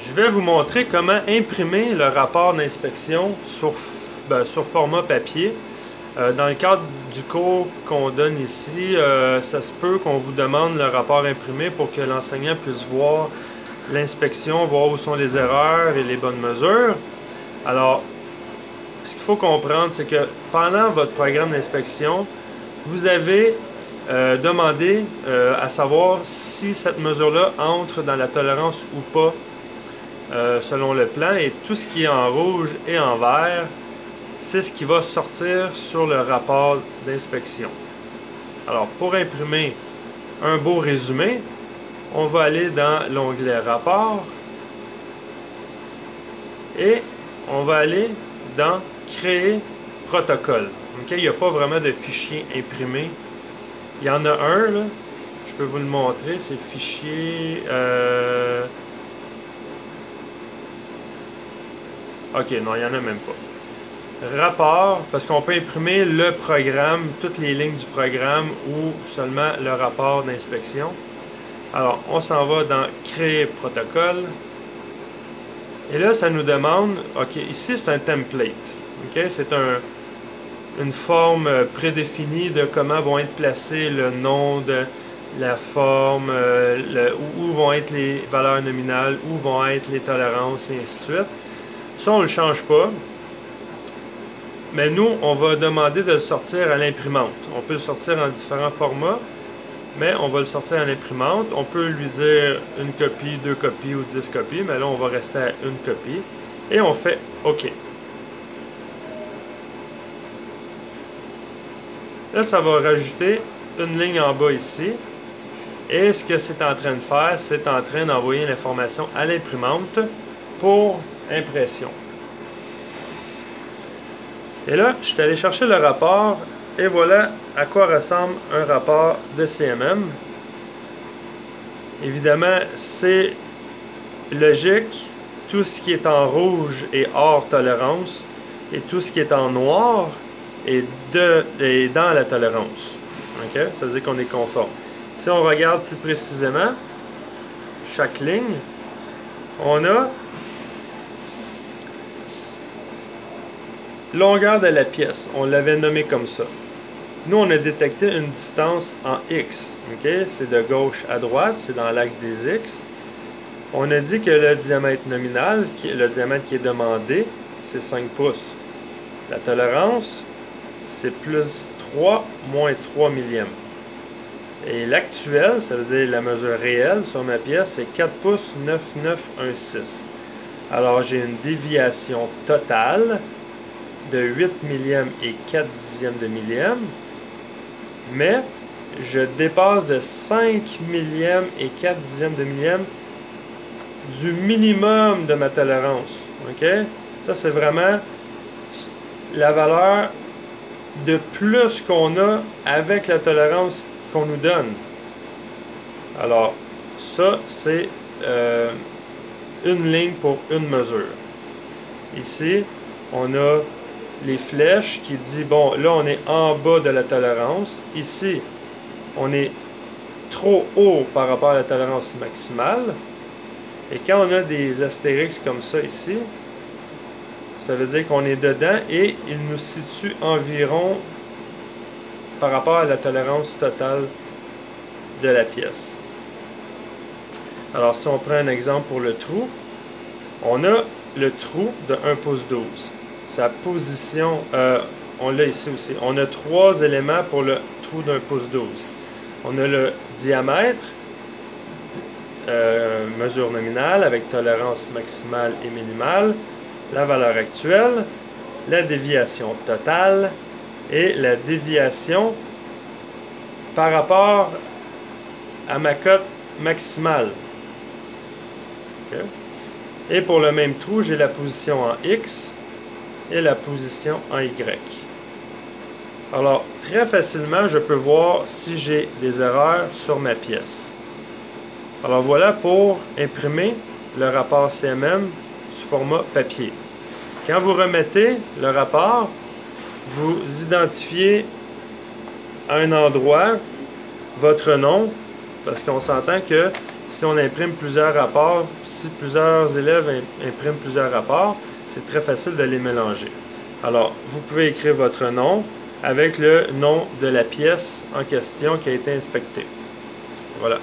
Je vais vous montrer comment imprimer le rapport d'inspection sur format papier. Dans le cadre du cours qu'on donne ici, ça se peut qu'on vous demande le rapport imprimé pour que l'enseignant puisse voir l'inspection, voir où sont les erreurs et les bonnes mesures. Alors, ce qu'il faut comprendre, c'est que pendant votre programme d'inspection, vous avez demandé à savoir si cette mesure-là entre dans la tolérance ou pas selon le plan, et tout ce qui est en rouge et en vert, c'est ce qui va sortir sur le rapport d'inspection. Alors, pour imprimer un beau résumé, on va aller dans l'onglet Rapport et on va aller dans Créer protocole. Okay? Il n'y a pas vraiment de fichier imprimé. Il y en a un, là. Je peux vous le montrer, c'est fichier... Ok, non, il n'y en a même pas. Rapport, parce qu'on peut imprimer le programme, toutes les lignes du programme ou seulement le rapport d'inspection. Alors, on s'en va dans Créer protocole. Et là, ça nous demande, ok, ici c'est un template. Ok, c'est une forme prédéfinie de comment vont être placés le nom de la forme, où vont être les valeurs nominales, où vont être les tolérances, et ainsi de suite. Ça, on ne le change pas. Mais nous, on va demander de le sortir à l'imprimante. On peut le sortir en différents formats, mais on va le sortir à l'imprimante. On peut lui dire une copie, 2 copies ou 10 copies, mais là, on va rester à une copie. Et on fait OK. Là, ça va rajouter une ligne en bas ici. Et ce que c'est en train de faire, c'est en train d'envoyer l'information à l'imprimante pour impression. Et là, je suis allé chercher le rapport et voilà à quoi ressemble un rapport de CMM. Évidemment, c'est logique. Tout ce qui est en rouge est hors tolérance et tout ce qui est en noir est dans la tolérance. Okay? Ça veut dire qu'on est conforme. Si on regarde plus précisément chaque ligne, on a longueur de la pièce, on l'avait nommé comme ça. Nous, on a détecté une distance en X. Okay? C'est de gauche à droite, c'est dans l'axe des X. On a dit que le diamètre nominal, le diamètre qui est demandé, c'est 5 pouces. La tolérance, c'est plus 3 moins 3 millièmes. Et l'actuel, ça veut dire la mesure réelle sur ma pièce, c'est 4 pouces 9916. Alors, j'ai une déviation totale de 8 millièmes et 4 dixièmes de millième, mais je dépasse de 5 millièmes et 4 dixièmes de millième du minimum de ma tolérance. Okay? Ça, c'est vraiment la valeur de plus qu'on a avec la tolérance qu'on nous donne. Alors, ça, c'est une ligne pour une mesure. Ici, on a les flèches qui disent, bon, là, on est en bas de la tolérance. Ici, on est trop haut par rapport à la tolérance maximale. Et quand on a des astérix comme ça ici, ça veut dire qu'on est dedans et il nous situe environ par rapport à la tolérance totale de la pièce. Alors, si on prend un exemple pour le trou, on a le trou de 1 pouce 12. Sa position, on l'a ici aussi. On a 3 éléments pour le trou d'1 pouce 12. On a le diamètre, mesure nominale avec tolérance maximale et minimale, la valeur actuelle, la déviation totale et la déviation par rapport à ma cote maximale. Okay. Et pour le même trou, j'ai la position en X et la position en Y. Alors, très facilement, je peux voir si j'ai des erreurs sur ma pièce. Alors voilà pour imprimer le rapport CMM sous format papier. Quand vous remettez le rapport, vous identifiez à un endroit votre nom, parce qu'on s'entend que si on imprime plusieurs rapports, si plusieurs élèves impriment plusieurs rapports, c'est très facile de les mélanger. Alors, vous pouvez écrire votre nom avec le nom de la pièce en question qui a été inspectée. Voilà.